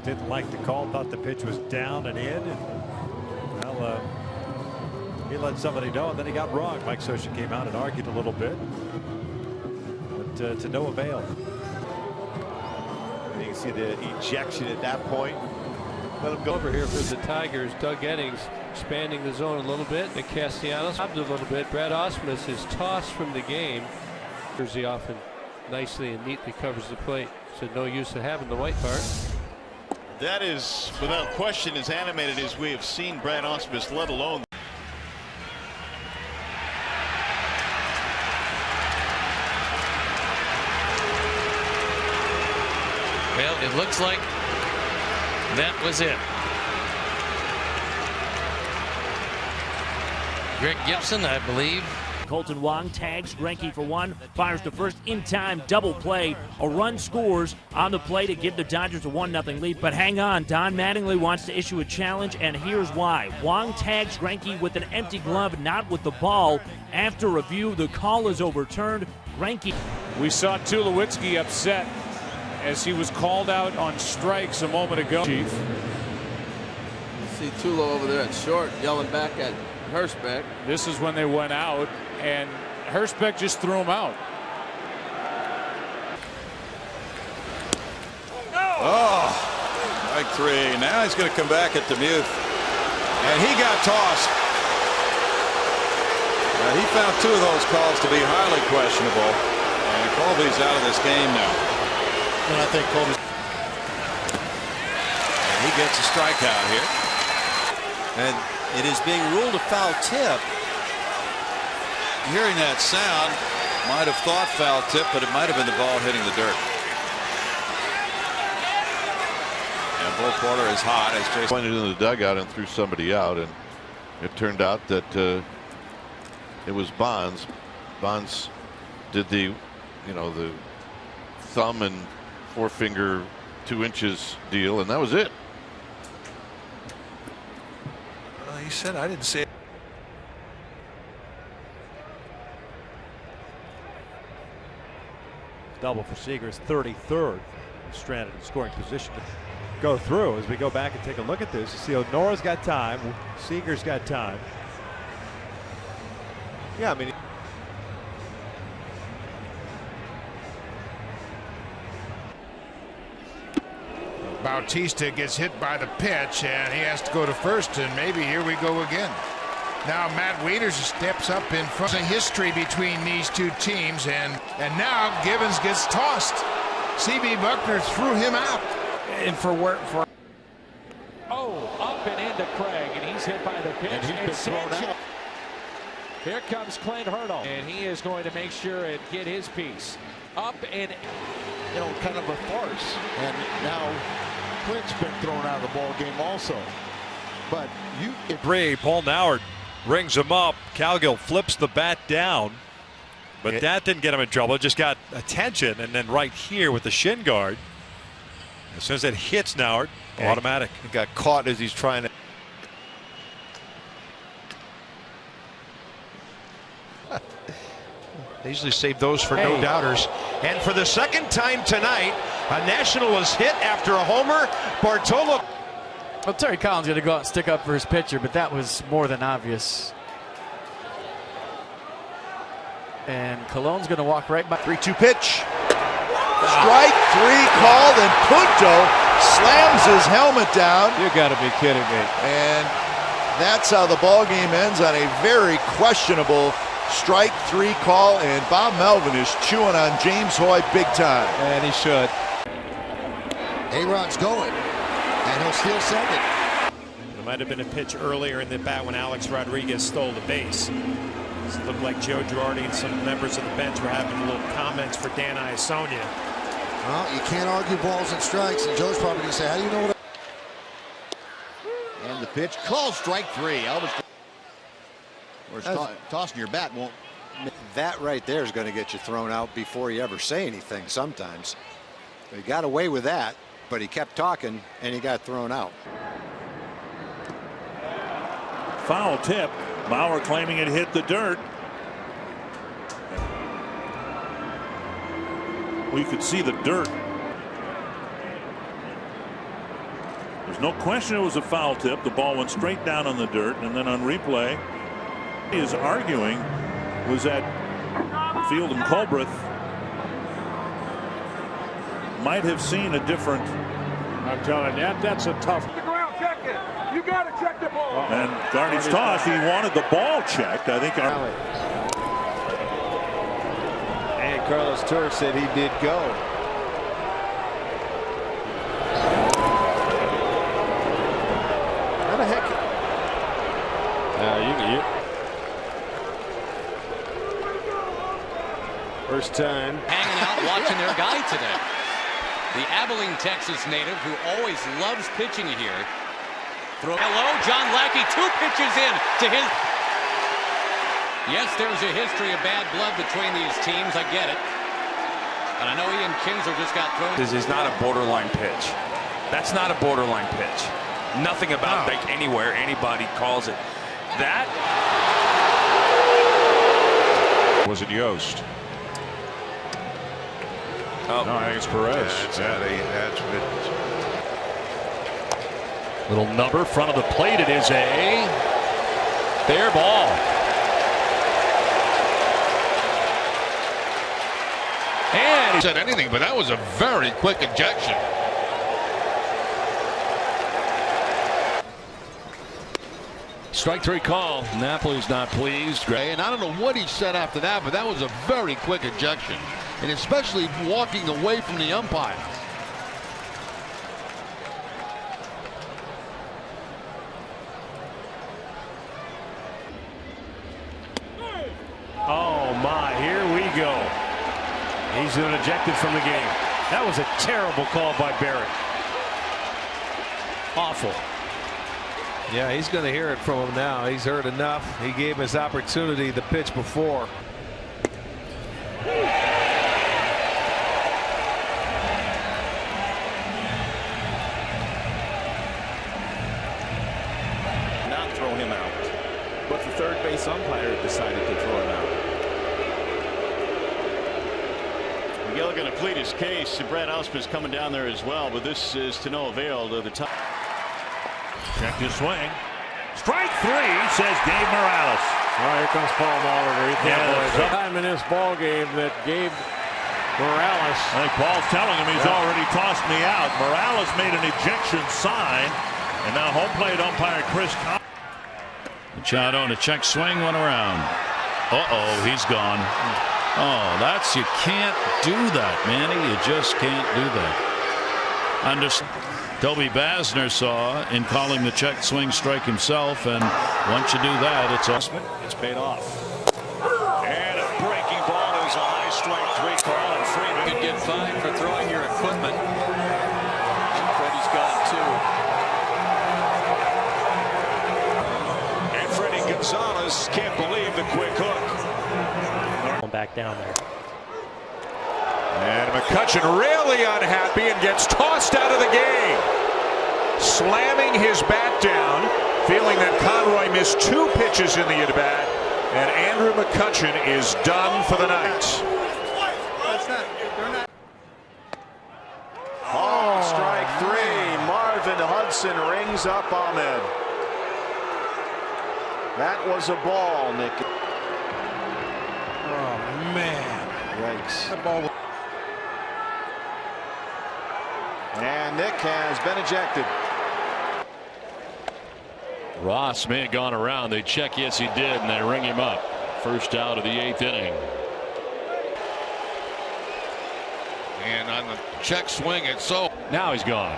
didn't like the call, thought the pitch was down and in. And, well, he let somebody know, and then he got wrong. Mike Scioscia came out and argued a little bit, but to no avail. You can see the ejection at that point. Let him go over here for the Tigers. Doug Eddings expanding the zone a little bit. Nick Castellanos a little bit. Brad Ausmus is tossed from the game. He often nicely and neatly covers the plate, so no use of having the white part. That is, without question, as animated as we have seen Brad Ausmus, let alone. Well, it looks like that was it. Greg Gibson, I believe. Colton Wong tags Greinke for one, fires to first in time, double play. A run scores on the play to give the Dodgers a 1-0 lead. But hang on, Don Mattingly wants to issue a challenge, and here's why. Wong tags Greinke with an empty glove, not with the ball. After review, the call is overturned. Greinke. We saw Tulowitzki upset as he was called out on strikes a moment ago. Chief. You see Tulo over there at short yelling back at Hirschbeck. This is when they went out, and Hirschbeck just threw him out. Oh, strike three. Now he's going to come back at Demuth, and he got tossed. He found two of those calls to be highly questionable, and Colby's out of this game now. And I think Colby. And he gets a strikeout here. And it is being ruled a foul tip. Hearing that sound, might have thought foul tip, but it might have been the ball hitting the dirt. And Bull Porter is hot as Jason pointed into the dugout and threw somebody out, and it turned out that it was Bonds. Bonds did the, the thumb and forefinger 2 inches deal, and that was it. He said, I didn't see it. Double for Seager's 33rd. Stranded in scoring position to go through. As we go back and take a look at this, you see O'Nora's got time, Seager's got time. Yeah, I mean, Bautista gets hit by the pitch, and he has to go to first, and maybe here we go again. Now Matt Wieters steps up in front. There's a history between these two teams, and now Gibbons gets tossed. C.B. Buckner threw him out. And for Up and into Craig, and he's hit by the pitch. And he's been thrown out. Here comes Clint Hurdle, and he is going to make sure and get his piece. Up and, kind of a farce. And now Clint's been thrown out of the ball game also. But Paul Nauert rings him up. Cowgill flips the bat down, but that didn't get him in trouble. It just got attention, and then right here with the shin guard, as soon as it hits Nauert, automatic. He got caught as he's trying to. They usually save those for no doubters. And for the second time tonight, a National is hit after a homer. Bartolo. Well, Terry Collins going to go out and stick up for his pitcher, but that was more than obvious. And Cologne's going to walk right by. 3-2 pitch. Strike three called, and Punto slams his helmet down. You got to be kidding me. And that's how the ball game ends, on a very questionable strike three call, and Bob Melvin is chewing on James Hoy big time. And he should. A-Rod's going, and he'll steal second. It might have been a pitch earlier in the bat when Alex Rodriguez stole the base. It looked like Joe Girardi and some members of the bench were having little comments for Dan Iasonia. Well, you can't argue balls and strikes, and Joe's probably going to say, how do you know what? And the pitch called strike three. Tossing your bat won't. That right there is going to get you thrown out before you ever say anything sometimes. He got away with that, but he kept talking and he got thrown out. Foul tip. Bauer claiming it hit the dirt. We could see the dirt. There's no question it was a foul tip. The ball went straight down on the dirt, and then on replay, he is arguing was that Field and Colbreth might have seen a different. I'm telling you, that's a tough. You got to check the ball. And Garney's toss, he wanted the ball checked. I think. And Carlos Torres said he did go. How the heck? First time. Hanging out watching their guy today. The Abilene, Texas native who always loves pitching here. Hello, John Lackey, 2 pitches in to his. Yes, there's a history of bad blood between these teams. I get it. And I know Ian Kinsler just got thrown. This is not a borderline pitch. That's not a borderline pitch. Nothing about like anywhere anybody calls it. That was it Yost? Oh. No, I think it's Perez. That's Little number front of the plate. It is a fair ball. And he said anything, but that was a very quick ejection. Strike 3 call. Napoli's not pleased. And I don't know what he said after that, but that was a very quick ejection, and especially walking away from the umpire. Oh my, here we go. He's been ejected from the game. That was a terrible call by Barrett. Awful. Yeah, he's going to hear it from him now. He's heard enough. He gave his opportunity the pitch before. Not throw him out, but the third base umpire decided to throw him out. Miguel going to plead his case. Brad Ausmus coming down there as well, but this is to no avail to the top. Checked his swing. Strike 3, says Gabe Morales. Oh, here comes Paul Molitor. He can't believe it. Time in this ball game that Gabe Morales. I think Paul's telling him he's already tossed me out. Morales made an ejection sign, and now home plate umpire Chris. Machado on a check swing, one around. He's gone. Oh, you can't do that, Manny. You just can't do that. Toby Basner saw in calling the check swing strike himself, and once you do that, It's paid off. And a breaking ball is a high strike 3 call, and Freeman could get fined for throwing your equipment. Freddie's got 2. And Freddie Gonzalez can't believe the quick hook. Back down there. And McCutchen really unhappy and gets tossed out of the game. Slamming his bat down, feeling that Conroy missed 2 pitches in the at-bat, and Andrew McCutchen is done for the night. Strike 3. Marvin Hudson rings up Ahmed. That was a ball, Nick. Oh man. Yikes. That ball. And Nick has been ejected. Ross may have gone around. They check, yes he did, and they ring him up. First out of the 8th inning. And on the check swing, it's so. Now he's gone.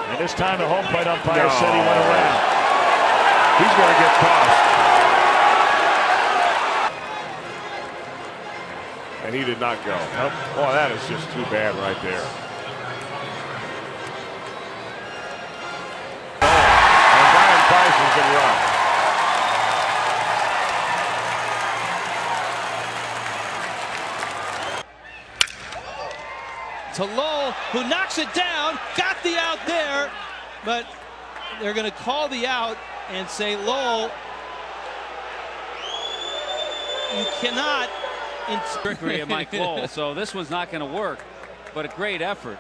And this time the home plate umpire said he went around. He's going to get tossed. And he did not go. Boy, that is just too bad right there. And Brian Bison's been rough. To Lowell, who knocks it down, got the out there, but they're going to call the out and say, Lowell, you cannot in trickery of Mike Lowell. So this one's not going to work, but a great effort.